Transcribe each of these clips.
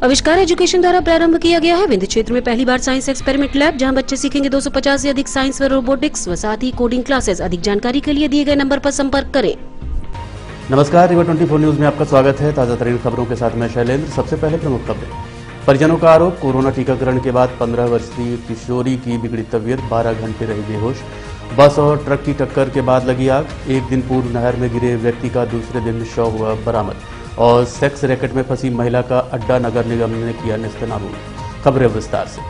आविष्कार एजुकेशन द्वारा प्रारंभ किया गया है। विंध्य क्षेत्र में पहली बार साइंस एक्सपेरिमेंट लैब, जहां बच्चे सीखेंगे 250 से अधिक साइंस व रोबोटिक्स व साथ ही कोडिंग क्लासेस। अधिक जानकारी के लिए दिए गए नंबर पर संपर्क करें। नमस्कार, रिवर 24 न्यूज में आपका स्वागत है। ताजा तरीन खबरों के साथ मैं शैलेंद्र। सबसे पहले प्रमुख खबरें। परिजनों का आरोप, कोरोना टीकाकरण के बाद 15 वर्षीय किशोरी की बिगड़ी तबीयत, 12 घंटे रही बेहोश। बस और ट्रक की टक्कर के बाद लगी आग। एक दिन पूर्व नहर में गिरे व्यक्ति का दूसरे दिन शव हुआ बरामद। और सेक्स रैकेट में फंसी महिला का अड्डा नगर निगम ने किया नेस्तनाबूद। खबरें विस्तार से।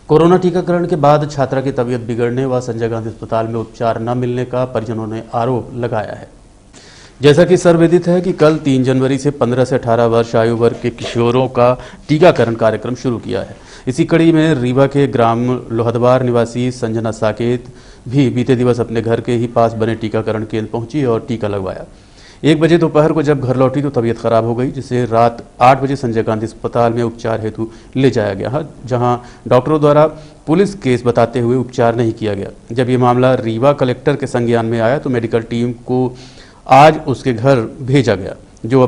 कोरोना टीकाकरण के बाद छात्रा की तबीयत बिगड़ने व संजय गांधी अस्पताल में उपचार न मिलने का परिजनों ने आरोप लगाया है। जैसा कि सर्वविदित है कि कल 3 जनवरी से 15 से 18 वर्ष आयु वर्ग के किशोरों का टीकाकरण कार्यक्रम शुरू किया है। इसी कड़ी में रीवा के ग्राम लोहदवार निवासी संजना साकेत भी बीते दिवस अपने घर के ही पास बने टीकाकरण केंद्र पहुंची और टीका लगवाया। 1 बजे दोपहर को जब घर लौटी तो तबीयत खराब हो गई, जिसे रात 8 बजे संजय गांधी अस्पताल में उपचार हेतु ले जाया गया, जहां डॉक्टरों द्वारा पुलिस केस बताते हुए उपचार नहीं किया गया। जब ये मामला रीवा कलेक्टर के संज्ञान में आया तो मेडिकल टीम को आज उसके घर भेजा गया, जो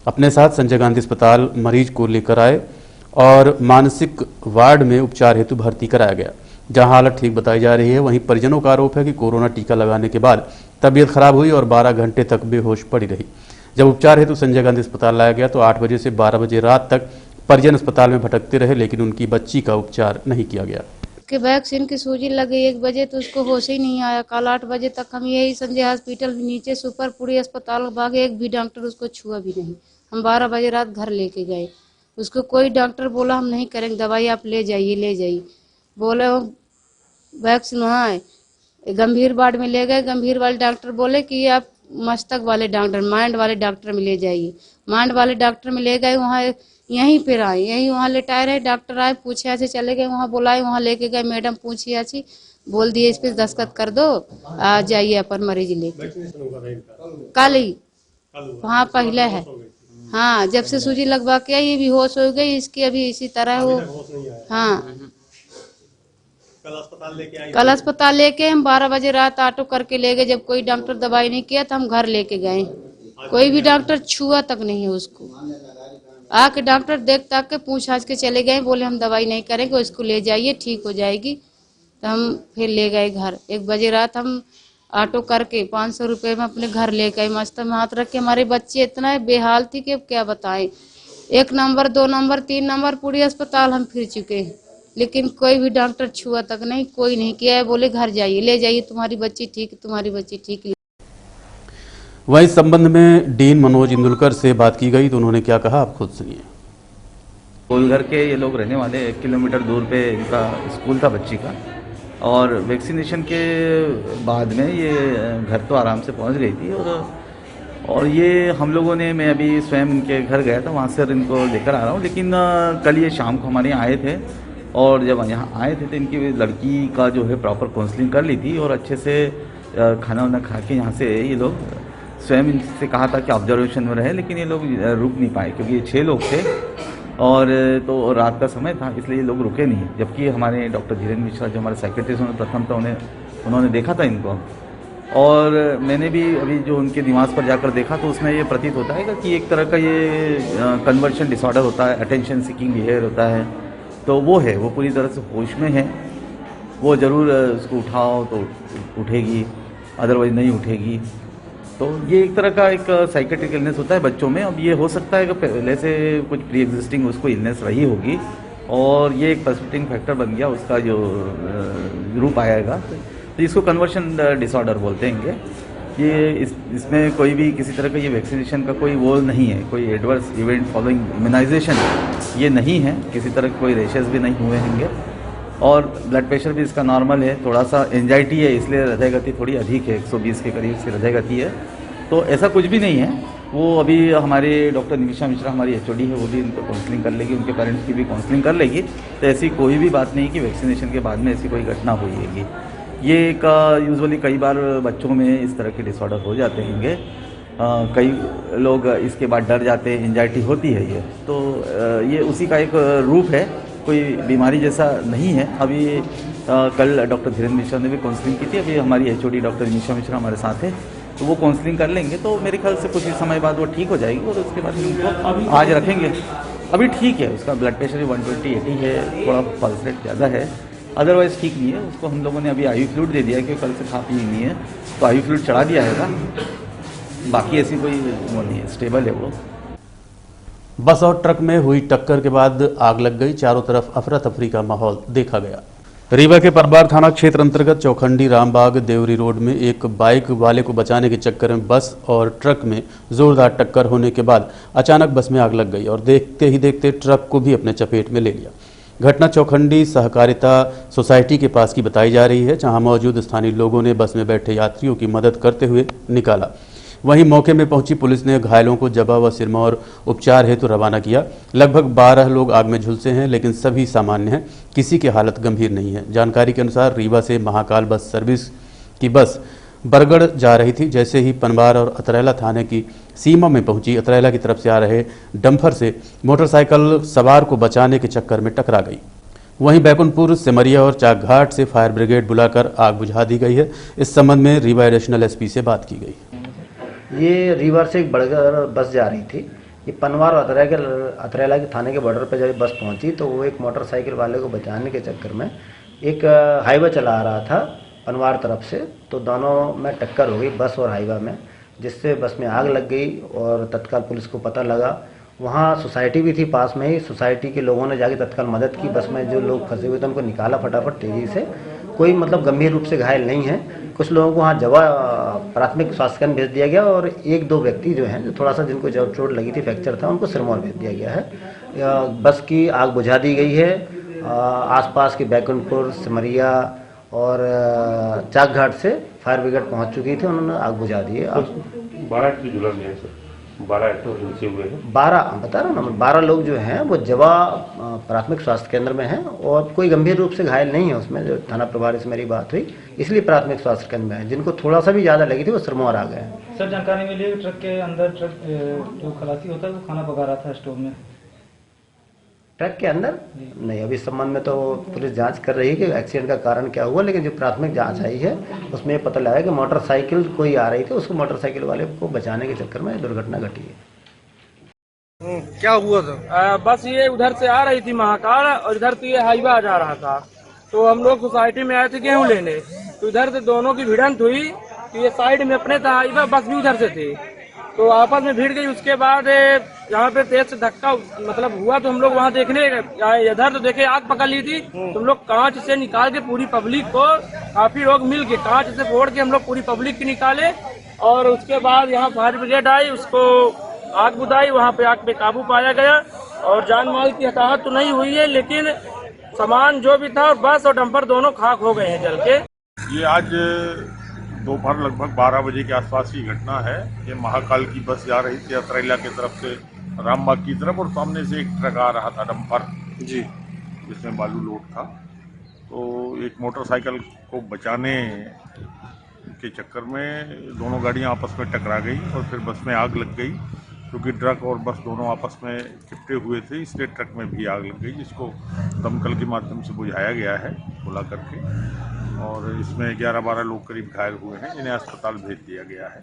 अपने साथ संजय गांधी अस्पताल मरीज को लेकर आए और मानसिक वार्ड में उपचार हेतु भर्ती कराया गया, जहां हालत ठीक बताई जा रही है। वहीं परिजनों का आरोप है कि कोरोना टीका लगाने के बाद तबीयत खराब हुई और 12 घंटे तक बेहोश पड़ी रही। जब उपचार हेतु संजय गांधी अस्पताल लाया गया तो 8 बजे से 12 बजे रात तक परिजन अस्पताल में भटकते रहे, लेकिन उनकी बच्ची का उपचार नहीं किया गया। के वैक्सीन की सूजी लगी 1 बजे तो उसको होश ही नहीं आया। कल 8 बजे तक हम यही संजय हॉस्पिटल नीचे सुपरपुरी अस्पताल भागे, एक भी डॉक्टर उसको छुआ भी नहीं। हम 12 बजे रात घर लेके गए, उसको कोई डॉक्टर बोला हम नहीं करेंगे दवाई, आप ले जाइए। बोले वो वैक्सीन वहाँ है, गंभीर वार्ड में ले गए। गंभीर वाले डॉक्टर बोले कि आप मस्तक वाले डॉक्टर, माइंड वाले डॉक्टर में ले जाइए। माइंड वाले डॉक्टर में ले गए, वहाँ यहीं पर आए, यहीं वहाँ लेटाए रहे। डॉक्टर आए, पूछे ऐसे चले गए, वहाँ बुलाए, वहाँ लेके गए। मैडम पूछी अच्छी, बोल दिए इस पे दस्तखत कर दो, आ जाइए अपन मरीज लेके। कल ही वहाँ पहले है, हाँ, जब से सूजी लगवा के ये भी होश हो गई, इसकी अभी इसी तरह हो। हाँ, कल अस्पताल लेके हम 12 बजे रात ऑटो करके ले गए। जब कोई डॉक्टर दवाई नहीं किया तो हम घर लेके गए। कोई भी डॉक्टर छुआ तक नहीं है उसको। आके डॉक्टर देख ताक के पूछ आज के चले गए, बोले हम दवाई नहीं करेंगे, इसको ले जाइए ठीक हो जाएगी। तो हम फिर ले गए घर। 1 बजे रात हम ऑटो करके 500 रुपये में अपने घर ले गए। मस्त में हाथ रख के, हमारे बच्चे इतना बेहाल थी कि क्या बताएं। 1 नंबर 2 नंबर 3 नंबर पूरी अस्पताल हम फिर चुके हैं, लेकिन कोई भी डॉक्टर छुआ तक नहीं, कोई नहीं किया है। बोले घर जाइए, ले जाइए, तुम्हारी बच्ची ठीक, तुम्हारी बच्ची ठीक। वहीं इस संबंध में डीन मनोज इंदुलकर से बात की गई तो उन्होंने क्या कहा, आप खुद सुनिए। गोलघर के ये लोग रहने वाले, 1 किलोमीटर दूर पे इनका स्कूल था बच्ची का, और वैक्सीनेशन के बाद में ये घर तो आराम से पहुंच गई थी। और ये हम लोगों ने, मैं अभी स्वयं इनके घर गया था, वहाँ से इनको लेकर आ रहा हूँ। लेकिन कल ये शाम को हमारे यहाँ आए थे, और जब यहाँ आए थे तो इनकी लड़की का जो है प्रॉपर काउंसलिंग कर ली थी, और अच्छे से खाना वाना खा के यहाँ से ये लोग, स्वयं इनसे कहा था कि ऑब्जर्वेशन में रहे, लेकिन ये लोग रुक नहीं पाए क्योंकि ये 6 लोग थे और तो रात का समय था, इसलिए ये लोग रुके नहीं। जबकि हमारे डॉक्टर धीरेन्द्र मिश्रा जो हमारे सेक्रेटरी हैं, प्रथम तो उन्होंने देखा था इनको, और मैंने भी अभी जो उनके निवास पर जाकर देखा तो उसमें ये प्रतीत होता है कि एक तरह का ये कन्वर्शन डिसऑर्डर होता है, अटेंशन सीकिंग बिहेवियर होता है। तो वो है, वो पूरी तरह से होश में है। वो ज़रूर उसको उठाओ तो उठेगी, अदरवाइज नहीं उठेगी। तो ये एक तरह का एक साइकेट्रिक इलनेस होता है बच्चों में। अब ये हो सकता है कि पहले से कुछ प्री एग्जिस्टिंग उसको इलनेस रही होगी, और ये एक प्रेसिपिटेटिंग फैक्टर बन गया, उसका जो रूप आएगा, तो इसको कन्वर्शन डिसऑर्डर बोलते हैं। ये इसमें कोई भी किसी तरह का ये वैक्सीनेशन का कोई वो नहीं है, कोई एडवर्स इवेंट फॉलोइंग इम्यूनाइजेशन ये नहीं है, किसी तरह कोई रेशेस भी नहीं हुए होंगे, और ब्लड प्रेशर भी इसका नॉर्मल है। थोड़ा सा एंजाइटी है, इसलिए हृदय गति थोड़ी अधिक है, 120 के करीब से हृदय गति है। तो ऐसा कुछ भी नहीं है। वो अभी हमारे डॉक्टर निमिषा मिश्रा हमारी HOD है, वो भी इनको काउंसलिंग कर लेगी, उनके पेरेंट्स की भी काउंसलिंग कर लेगी। तो ऐसी कोई भी बात नहीं कि वैक्सीनेशन के बाद में ऐसी कोई घटना हुई है। ये एक यूजुअली कई बार बच्चों में इस तरह के डिसऑर्डर हो जाते होंगे। कई लोग इसके बाद डर जाते हैं, एंजाइटी होती है ये, तो ये उसी का एक रूप है, कोई बीमारी जैसा नहीं है। अभी कल डॉक्टर धीरेन्द्र मिश्रा ने भी काउंसलिंग की थी। अभी हमारी HOD डॉक्टर निमिषा मिश्रा हमारे साथ है, तो वो काउंसलिंग कर लेंगे, तो मेरे ख्याल से कुछ ही समय बाद वो ठीक हो जाएगी और उसके बाद उनको आज रखेंगे। अभी ठीक है, उसका ब्लड प्रेशर 120/80 है, थोड़ा पल्स रेट ज़्यादा है, अदरवाइज़ ठीक नहीं है। उसको हम लोगों ने अभी आई फ्लूइड दे दिया है कि कल से खा पी नहीं है, तो आई फ्लूइड चढ़ा दिया है। बाकी ऐसी कोई वो नहीं है, स्टेबल है वो। बस और ट्रक में हुई टक्कर के बाद आग लग गई, चारों तरफ अफरा तफरी का माहौल देखा गया। रीवा के परबार थाना क्षेत्र अंतर्गत चौखंडी रामबाग देवरी रोड में एक बाइक वाले को बचाने के चक्कर में बस और ट्रक में जोरदार टक्कर होने के बाद अचानक बस में आग लग गई और देखते ही देखते ट्रक को भी अपने चपेट में ले लिया। घटना चौखंडी सहकारिता सोसाइटी के पास की बताई जा रही है, जहां मौजूद स्थानीय लोगों ने बस में बैठे यात्रियों की मदद करते हुए निकाला। वहीं मौके में पहुंची पुलिस ने घायलों को जबा व सिरमौर उपचार हेतु रवाना किया। लगभग 12 लोग आग में झुलसे हैं, लेकिन सभी सामान्य हैं, किसी की हालत गंभीर नहीं है। जानकारी के अनुसार रीवा से महाकाल बस सर्विस की बस बरगढ़ जा रही थी। जैसे ही पनवार और अतरैला थाने की सीमा में पहुंची, अतरैला की तरफ से आ रहे डंपर से मोटरसाइकिल सवार को बचाने के चक्कर में टकरा गई। वहीं बैकुंठपुर, सिमरिया और चाकघाट से फायर ब्रिगेड बुलाकर आग बुझा दी गई है। इस संबंध में रीवा एडिशनल एसपी से बात की गई। ये रीवा से एक बरगढ़ बस जा रही थी। ये पनवार और अतरैला के थाने के बॉर्डर पर जब बस पहुंची तो वो एक मोटरसाइकिल वाले को बचाने के चक्कर में एक हाईवा चला आ रहा था पनवार तरफ से, तो दोनों में टक्कर हो गई बस और हाईवा में, जिससे बस में आग लग गई और तत्काल पुलिस को पता लगा। वहाँ सोसाइटी भी थी पास में ही, सोसाइटी के लोगों ने जाके तत्काल मदद की। बस में जो लोग फंसे हुए थे उनको निकाला फटाफट तेजी से। कोई मतलब गंभीर रूप से घायल नहीं है। कुछ लोगों को वहाँ जवा प्राथमिक स्वास्थ्य केंद्र भेज दिया गया और 1-2 व्यक्ति जो हैं जो थोड़ा सा जिनको चोट लगी थी, फ्रैक्चर था, उनको सिरमौर भेज दिया गया है। बस की आग बुझा दी गई है। आसपास के बैकुंठपुर, सिमरिया और चाकघाट से फायर ब्रिगेड पहुंच चुकी थी, उन्होंने आग बुझा दी है। 12 बता रहा हूँ ना, 12 लोग जो हैं वो जवा प्राथमिक स्वास्थ्य केंद्र में हैं और कोई गंभीर रूप से घायल नहीं है उसमें। जो थाना प्रभारी से मेरी बात हुई, इसलिए प्राथमिक स्वास्थ्य केंद्र में है। जिनको थोड़ा सा भी ज़्यादा लगी थी वो सिरमौर आ गए। सर, जानकारी मिली है ट्रक के अंदर जो खलासी होता है वो खाना पका रहा था स्टोव में। ट्रक के अंदर नहीं, अभी इस संबंध में तो पुलिस जांच कर रही है कि एक्सीडेंट का कारण क्या हुआ, लेकिन जो प्राथमिक जांच आई है उसमें पता लगा कि मोटरसाइकिल कोई आ रही थी, उसको मोटरसाइकिल वाले को बचाने के चक्कर में दुर्घटना घटी है। क्या हुआ था? बस ये उधर से आ रही थी महाकाल और इधर से ये हाईवा जा रहा था, तो हम लोग सोसाइटी में आए थे गेहूँ लेने, तो इधर से दोनों की भिड़ंत हुई। तो ये साइड में अपने था हाईवा, बस भी उधर से थी, तो आपस में भिड़ गई। उसके बाद यहाँ पे तेज से धक्का मतलब हुआ, तो हम लोग वहाँ देखने आए। इधर तो देखे आग पकड़ ली थी, तो हम लोग कांच से निकाल के पूरी पब्लिक को, काफी लोग मिल के कांच से फोड़ के हम लोग पूरी पब्लिक की निकाले। और उसके बाद यहाँ फायर ब्रिगेड आई, उसको आग बुझाई, वहाँ पे आग पे काबू पाया गया और जान माल की हताहत तो नहीं हुई है, लेकिन सामान जो भी था बस और डंपर दोनों खाक हो गए हैं जल के। ये आज दोपहर लगभग 12 बजे के आसपास की घटना है। ये महाकाल की बस जा रही थी अतरैला की तरफ से रामबाग की तरफ और सामने से एक ट्रक आ रहा था डंपर जी, जिसमें बालू लोड था। तो एक मोटरसाइकिल को बचाने के चक्कर में दोनों गाड़ियां आपस में टकरा गई और फिर बस में आग लग गई, क्योंकि ट्रक और बस दोनों आपस में चिपटे हुए थे, इसलिए ट्रक में भी आग लग गई, जिसको दमकल के माध्यम से बुझाया गया है बुला करके। और इसमें 11-12 लोग करीब घायल हुए हैं, जिन्हें अस्पताल भेज दिया गया है।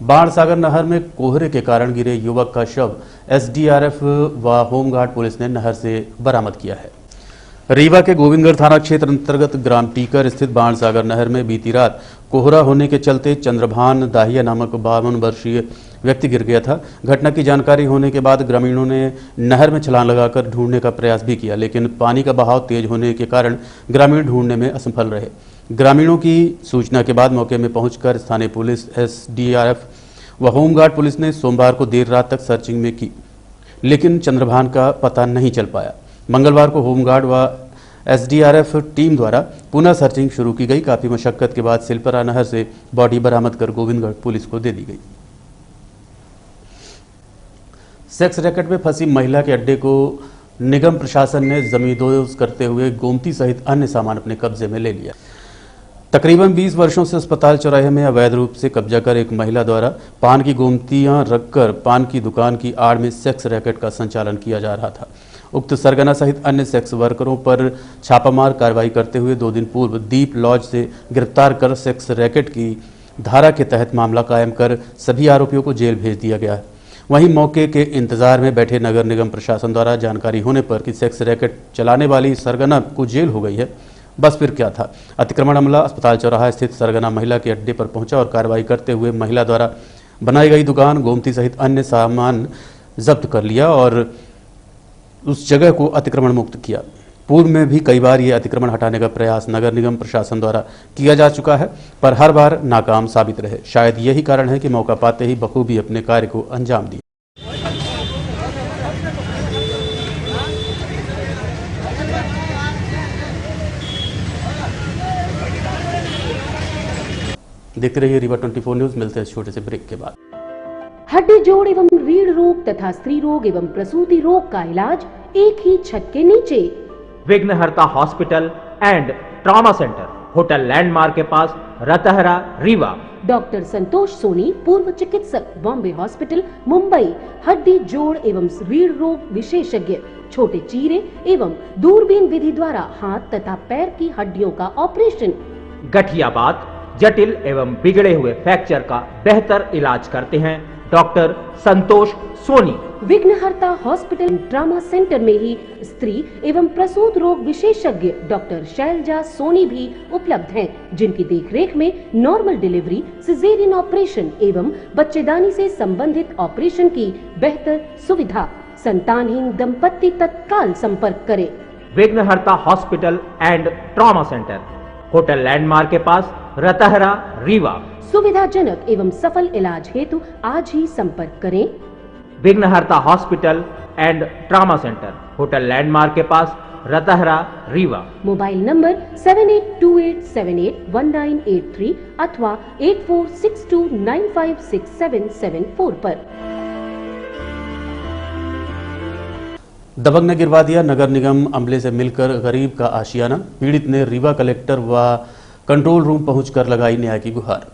बाणसागर नहर में कोहरे के कारण गिरे युवक का शव एसडीआरएफ व होमगार्ड पुलिस ने नहर से बरामद किया है। रीवा के गोविंदगढ़ थाना क्षेत्र अंतर्गत ग्राम टीकर स्थित बाणसागर नहर में बीती रात कोहरा होने के चलते चंद्रभान दाहिया नामक 52 वर्षीय व्यक्ति गिर गया था। घटना की जानकारी होने के बाद ग्रामीणों ने नहर में छलांग लगाकर ढूंढने का प्रयास भी किया, लेकिन पानी का बहाव तेज होने के कारण ग्रामीण ढूंढने में असफल रहे। ग्रामीणों की सूचना के बाद मौके में पहुंचकर स्थानीय पुलिस, एसडीआरएफ व होमगार्ड पुलिस ने सोमवार को देर रात तक सर्चिंग में की, लेकिन चंद्रभान का पता नहीं चल पाया। मंगलवार को होमगार्ड व एसडीआरएफ टीम द्वारा पुनः सर्चिंग शुरू की गई। काफी मशक्कत के बाद सिलपरा नहर से बॉडी बरामद कर गोविंदगढ़ पुलिस को दे दी गई। सेक्स रैकेट में फंसी महिला के अड्डे को निगम प्रशासन ने जमींदोज करते हुए गोमती सहित अन्य सामान अपने कब्जे में ले लिया। तकरीबन 20 वर्षों से अस्पताल चौराहे में अवैध रूप से कब्जा कर एक महिला द्वारा पान की गोमतियां रखकर पान की दुकान की आड़ में सेक्स रैकेट का संचालन किया जा रहा था। उक्त सरगना सहित अन्य सेक्स वर्करों पर छापामार कार्रवाई करते हुए 2 दिन पूर्व दीप लॉज से गिरफ्तार कर सेक्स रैकेट की धारा के तहत मामला कायम कर सभी आरोपियों को जेल भेज दिया गया है। वहीं मौके के इंतजार में बैठे नगर निगम प्रशासन द्वारा जानकारी होने पर कि सेक्स रैकेट चलाने वाली सरगना को जेल हो गई है, बस फिर क्या था। अतिक्रमण अमला अस्पताल चौराहा स्थित सरगना महिला के अड्डे पर पहुंचा और कार्रवाई करते हुए महिला द्वारा बनाई गई दुकान, गोमती सहित अन्य सामान जब्त कर लिया और उस जगह को अतिक्रमण मुक्त किया। पूर्व में भी कई बार ये अतिक्रमण हटाने का प्रयास नगर निगम प्रशासन द्वारा किया जा चुका है, पर हर बार नाकाम साबित रहे। शायद यही कारण है कि मौका पाते ही बखूबी अपने कार्य को अंजाम दिया। देखते रहिए रीवा 24 न्यूज। मिलते हैं छोटे से ब्रेक के बाद। हड्डी जोड़ एवं रीढ़ रोग तथा स्त्री रोग एवं प्रसूति रोग का इलाज एक ही छत के नीचे। विघ्नहर्ता hospital and trauma centre, hotel landmark के पास, रतहरा, रीवा। डॉक्टर संतोष सोनी, पूर्व चिकित्सक, बॉम्बे हॉस्पिटल, मुंबई। हड्डी जोड़ एवं रीढ़ रोग विशेषज्ञ, छोटे चीरे एवं दूरबीन विधि द्वारा हाथ तथा पैर की हड्डियों का ऑपरेशन। गठियाबात, जटिल एवं बिगड़े हुए फ्रैक्चर का बेहतर इलाज करते हैं डॉक्टर संतोष सोनी। विघ्नहर्ता हॉस्पिटल ट्रॉमा सेंटर में ही स्त्री एवं प्रसूत रोग विशेषज्ञ डॉक्टर शैलजा सोनी भी उपलब्ध हैं, जिनकी देखरेख में नॉर्मल डिलीवरी, सिजेरियन ऑपरेशन एवं बच्चेदानी से संबंधित ऑपरेशन की बेहतर सुविधा। संतानहीन दंपत्ति तत्काल संपर्क करें। विघ्नहर्ता hospital and trauma centre, hotel landmark के पास, रतहरा, रीवा। सुविधाजनक एवं सफल इलाज हेतु आज ही संपर्क करें। विघ्नहर्ता hospital and trauma centre, hotel landmark के पास, रतहरा, रीवा। मोबाइल नंबर 7828781983 अथवा 8462956774 पर। दबंग ने गिरवा दिया नगर निगम अमले से मिलकर गरीब का आशियाना। पीड़ित ने रीवा कलेक्टर व कंट्रोल रूम पहुंचकर लगाई न्याय की गुहार।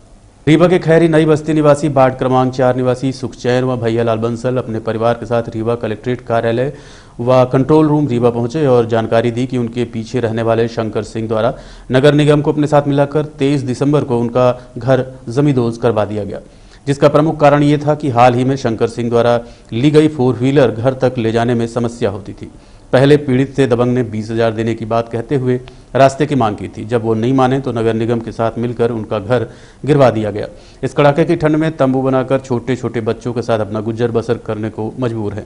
रीवा के खैरी नई बस्ती निवासी वार्ड क्रमांक 4 निवासी सुखचैन व भैयालाल बंसल अपने परिवार के साथ रीवा कलेक्ट्रेट कार्यालय व कंट्रोल रूम रीवा पहुंचे और जानकारी दी कि उनके पीछे रहने वाले शंकर सिंह द्वारा नगर निगम को अपने साथ मिलाकर 23 दिसंबर को उनका घर जमींदोज करवा दिया गया, जिसका प्रमुख कारण ये था कि हाल ही में शंकर सिंह द्वारा ली गई 4 व्हीलर घर तक ले जाने में समस्या होती थी। पहले पीड़ित से दबंग ने 20,000 देने की बात कहते हुए रास्ते की मांग की थी। जब वो नहीं माने तो नगर निगम के साथ मिलकर उनका घर गिरवा दिया गया। इस कड़ाके की ठंड में तंबू बनाकर छोटे छोटे बच्चों के साथ अपना गुजर बसर करने को मजबूर है।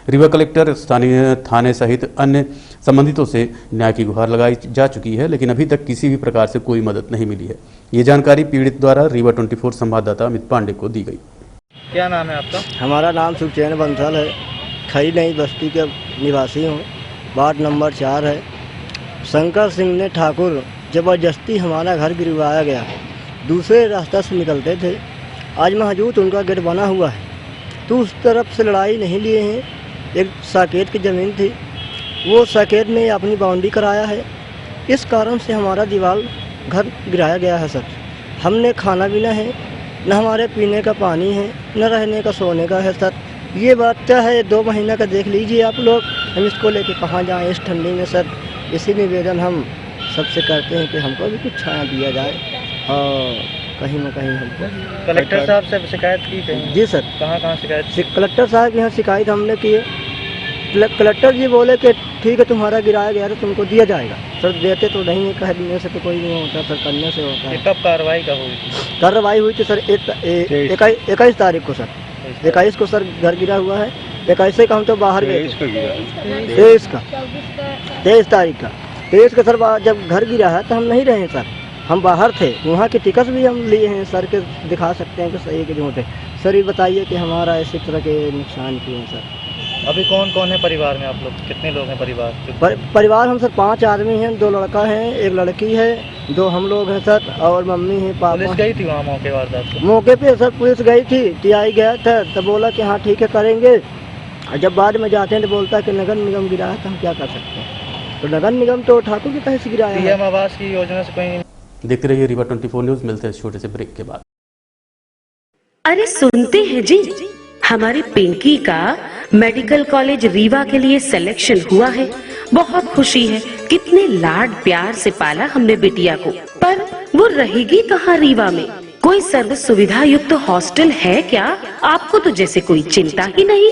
रीवा कलेक्टर, स्थानीय थाने सहित अन्य संबंधितों से न्याय की गुहार लगाई जा चुकी है, लेकिन अभी तक किसी भी प्रकार से कोई मदद नहीं मिली है। ये जानकारी पीड़ित द्वारा रीवा 24 संवाददाता अमित पांडे को दी गई। क्या नाम है आपका? हमारा नाम सुखचैन बंसल है। खरी नई बस्ती के निवासी हूँ। वार्ड नंबर 4 है। शंकर सिंह ने ठाकुर जबरदस्ती हमारा घर गिरवाया गया। दूसरे रास्ते से निकलते थे। आज महजूद उनका गेट बना हुआ है, तो उस तरफ से लड़ाई नहीं लिए हैं। एक साकेत की ज़मीन थी, वो साकेत ने अपनी बाउंड्री कराया है। इस कारण से हमारा दीवार घर गिराया गया है सर। हमने खाना भी ना है, न हमारे पीने का पानी है, न रहने का सोने का है सर। ये बच्चा है 2 महीना का, देख लीजिए आप लोग। हम इसको लेके कहाँ जाएं इस ठंडी में सर। इसी निवेदन हम सबसे करते हैं कि हमको भी कुछ छाया दिया जाए और कहीं न कहीं हमको। कलेक्टर साहब से शिकायत की कहीं? जी सर। कहाँ शिकायत? कलेक्टर साहब के यहाँ शिकायत हमने की है। कलेक्टर जी बोले कि ठीक है, तुम्हारा गिराया गया तो तुमको दिया जाएगा। सर देते तो नहीं है, कहने से तो कोई नहीं होता सर, करने से होता है। कब कार्रवाई कब हुई? कार्रवाई हुई थी सर 21 तारीख को सर। 21 को सर घर गिरा हुआ है। 21 का हम तो बाहर गए थे। 23 तारीख का 23 का सर जब घर गिरा है तो हम नहीं रहे सर, हम बाहर थे। वहाँ के टिकट भी हम लिए हैं सर के, दिखा सकते हैं कि सही के झूठ है। सर ये बताइए कि हमारा ऐसे तरह के नुकसान किए हैं सर। अभी कौन कौन है परिवार में? आप लोग कितने लोग हैं परिवार? परिवार हम सर 5 आदमी हैं। 2 लड़का हैं, 1 लड़की है, 2 हम लोग हैं सर, और मम्मी है, पापा। पुलिस गई थी वहाँ मौके वारदात को? मौके पे सर पुलिस गई थी। टीआई गया था तो बोला कि हाँ ठीक है करेंगे। जब बाद में जाते हैं तो बोलता है कि नगर निगम गिराया, तो हम क्या कर सकते हैं। तो नगर निगम तो ठाकुर की कहीं से गिराया है। पीएम आवास की योजना से कोई देखते रहिए रीवा 24 न्यूज। मिलते हैं इस छोटे से ब्रेक के बाद। अरे सुनते हैं जी, हमारी पिंकी का मेडिकल कॉलेज रीवा के लिए सिलेक्शन हुआ है। बहुत खुशी है, कितने लाड प्यार से पाला हमने बिटिया को। पर वो रहेगी कहाँ रीवा में? कोई सर्व सुविधा युक्त हॉस्टल है क्या? आपको तो जैसे कोई चिंता ही नहीं।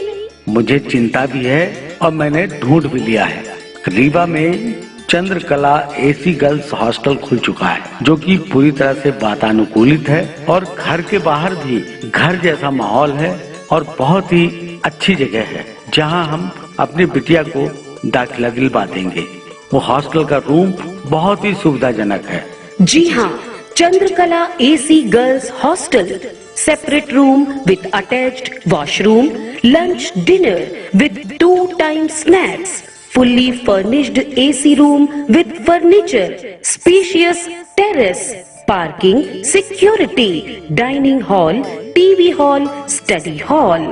मुझे चिंता भी है और मैंने ढूंढ भी लिया है। रीवा में चंद्रकला एसी गर्ल्स हॉस्टल खुल चुका है, जो कि पूरी तरह से वातानुकूलित है और घर के बाहर भी घर जैसा माहौल है और बहुत ही अच्छी जगह है, जहां हम अपनी बिटिया को दाखिला दिलवा देंगे। वो हॉस्टल का रूम बहुत ही सुविधाजनक है। जी हाँ, Chandrakala AC girls hostel, separate room with attached washroom, lunch dinner with 2 time snacks, fully furnished AC room with furniture, spacious terrace, parking, security, dining hall, TV hall, study hall.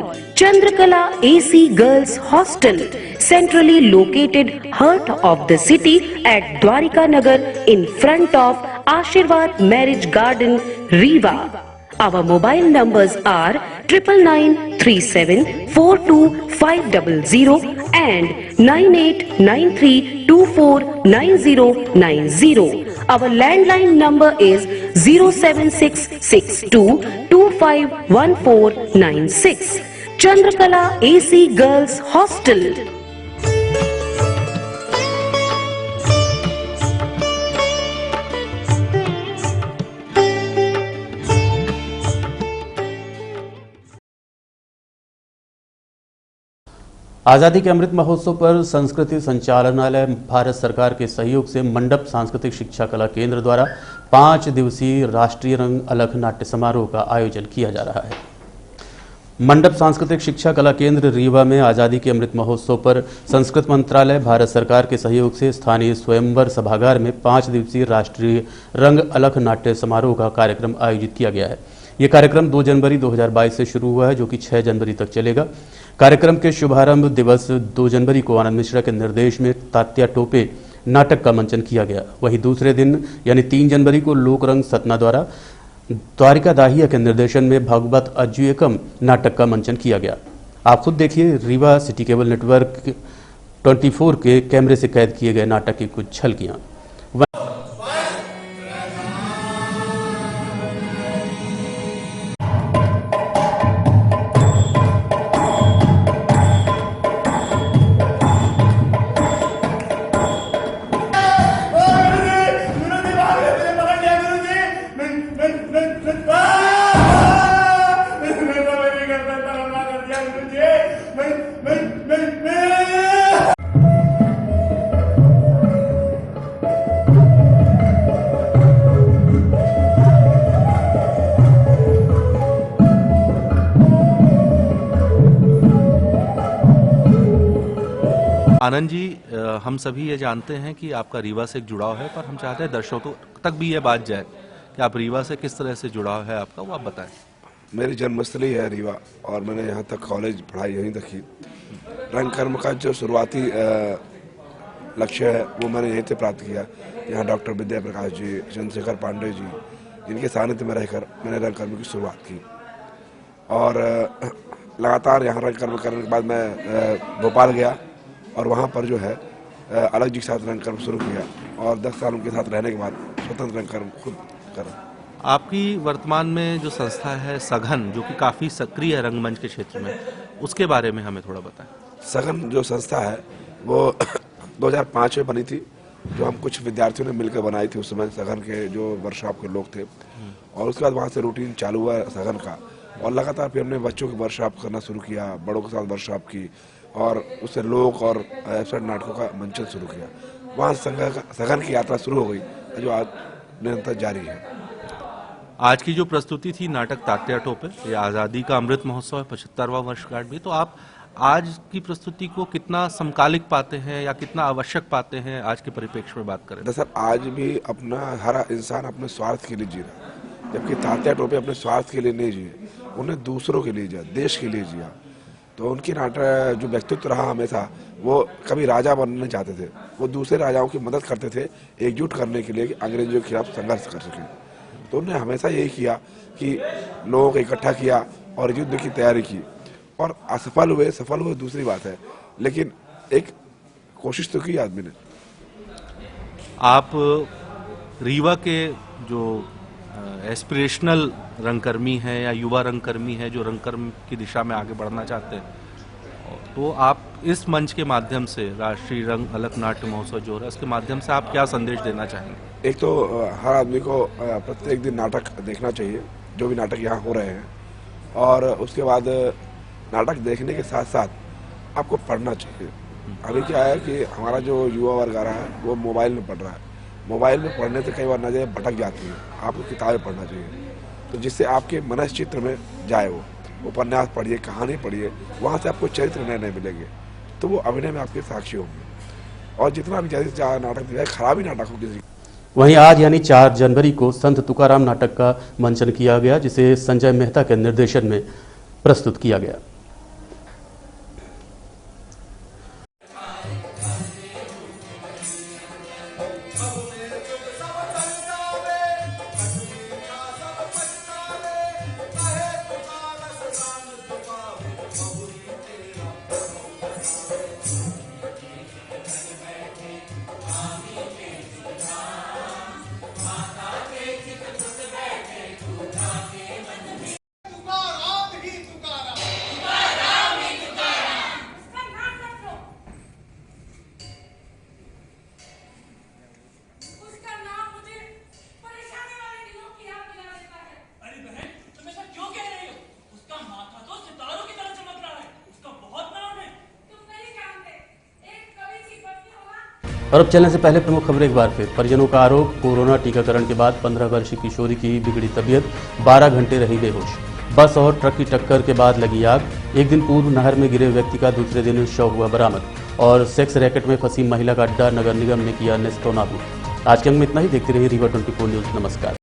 Chandrakala AC Girls Hostel, centrally located heart of the city at Dwarika Nagar in front of Ashirwad Marriage Garden, Rewa. Our mobile numbers are 9937425500 and 9893249090. Our landline number is 07662251496. Chandrakala AC Girls Hostel. आज़ादी के अमृत महोत्सव पर संस्कृति संचालनालय भारत सरकार के सहयोग से मंडप सांस्कृतिक शिक्षा कला केंद्र द्वारा 5 दिवसीय राष्ट्रीय रंग अलख नाट्य समारोह का आयोजन किया जा रहा है। मंडप सांस्कृतिक शिक्षा कला केंद्र रीवा में आज़ादी के अमृत महोत्सव पर संस्कृत मंत्रालय भारत सरकार के सहयोग से स्थानीय स्वयंवर सभागार में 5 दिवसीय राष्ट्रीय रंग अलख नाट्य समारोह का कार्यक्रम आयोजित किया गया है। ये कार्यक्रम 2 जनवरी 2022 से शुरू हुआ है, जो कि 6 जनवरी तक चलेगा। कार्यक्रम के शुभारंभ दिवस 2 जनवरी को आनंद मिश्रा के निर्देश में तात्या टोपे नाटक का मंचन किया गया। वहीं दूसरे दिन यानी 3 जनवरी को लोकरंग सतना द्वारा द्वारिका दाहिया के निर्देशन में भगवत अज्युयकम नाटक का मंचन किया गया। आप खुद देखिए रीवा सिटी केबल नेटवर्क 24 के कैमरे से कैद किए गए नाटक की कुछ झलकियां। आनंद जी, हम सभी ये जानते हैं कि आपका रीवा से एक जुड़ाव है, पर हम चाहते हैं दर्शकों तक भी ये बात जाए कि आप रीवा से किस तरह से जुड़ाव है आपका, वो आप बताएं। मेरी जन्मस्थली है रीवा और मैंने यहाँ तक कॉलेज पढ़ाई यहीं तक की। रंग कर्म का जो शुरुआती लक्ष्य है वो मैंने यहीं से प्राप्त किया। यहाँ डॉक्टर विद्या प्रकाश जी, चंद्रशेखर पांडे जी, इनके सानिध्य में रहकर मैंने रंग कर्म की शुरुआत की और लगातार यहाँ रंग कर्म करने के बाद मैं भोपाल गया और वहाँ पर जो है अलग जी के साथ रंग कर्म शुरू किया और 10 साल उनके साथ रहने के बाद स्वतंत्र रंग कर्म खुद करा। आपकी वर्तमान में जो संस्था है सघन, जो कि काफ़ी सक्रिय है रंगमंच के क्षेत्र में, उसके बारे में हमें थोड़ा बताएं। सघन जो संस्था है वो 2005 में बनी थी, जो हम कुछ विद्यार्थियों ने मिलकर बनाई थी। उस समय सघन के जो वर्कशॉप के लोग थे और उसके बाद वहाँ से रूटीन चालू हुआ सघन का और लगातार फिर हमने बच्चों की वर्कशॉप करना शुरू किया, बड़ों के साथ वर्कशॉप की और उससे लोक और एब्सर्ड नाटकों का मंचन शुरू किया। वहाँ सघन की यात्रा शुरू हो गई जो आज निरंतर जारी है। आज की जो प्रस्तुति थी नाटक तात्या टोपे, ये आज़ादी का अमृत महोत्सव है, 75वां वर्षगांठ भी, तो आप आज की प्रस्तुति को कितना समकालिक पाते हैं या कितना आवश्यक पाते हैं आज के परिप्रेक्ष्य में बात करें? दरअसल आज भी अपना हर इंसान अपने स्वार्थ के लिए जी रहा है, जबकि तात्या टोपे अपने स्वार्थ के लिए नहीं जिए, उन्हें दूसरों के लिए जिया, देश के लिए जिया। तो उनकी नाटक जो व्यक्तित्व रहा हमेशा, वो कभी राजा बनना चाहते थे, वो दूसरे राजाओं की मदद करते थे एकजुट करने के लिए कि अंग्रेजों के खिलाफ संघर्ष कर सकें। तो उन्होंने हमेशा यही किया कि लोगों को इकट्ठा किया और युद्ध की तैयारी की, और असफल हुए सफल हुए दूसरी बात है, लेकिन एक कोशिश तो की आदमी ने। आप रीवा के जो एस्पिरेशनल रंगकर्मी हैं या युवा रंगकर्मी हैं जो रंगकर्म की दिशा में आगे बढ़ना चाहते हैं, तो आप इस मंच के माध्यम से राष्ट्रीय रंग अलग नाट्य महोत्सव जो हो रहा है उसके माध्यम से आप क्या संदेश देना चाहेंगे? एक तो हर आदमी को प्रत्येक दिन नाटक देखना चाहिए, जो भी नाटक यहाँ हो रहे हैं, और उसके बाद नाटक देखने के साथ साथ आपको पढ़ना चाहिए। अभी क्या है कि हमारा जो युवा वर्ग आ रहा है वो मोबाइल में पढ़ रहा है, मोबाइल में पढ़ने से कई बार नजरें भटक जाती हैं। आपको किताबें पढ़ना चाहिए, तो जिससे आपके मनश्चित्र में जाए वो उपन्यास पढ़िए, कहानी पढ़िए, वहाँ से आपको चरित्र नए नए मिलेंगे, तो वो अभिनय में आपके साक्षी होंगे। और जितना भी जैसे नाटक दिया है, खराब ही नाटक हो किसी। वहीं आज यानी 4 जनवरी को संत तुकाराम नाटक का मंचन किया गया, जिसे संजय मेहता के निर्देशन में प्रस्तुत किया गया। और अब चलने से पहले प्रमुख खबरें एक बार फिर। परिजनों का आरोप, कोरोना टीकाकरण के बाद 15 वर्षीय किशोरी की बिगड़ी तबीयत, 12 घंटे रही बेहोश। बस और ट्रक की टक्कर के बाद लगी आग। एक दिन पूर्व नहर में गिरे व्यक्ति का दूसरे दिन शव हुआ बरामद। और सेक्स रैकेट में फंसी महिला का अड्डा नगर निगम ने किया नेस्तनाबूद। आज के अंक में इतना ही। देखते रहिए रीवा 24 न्यूज। नमस्कार।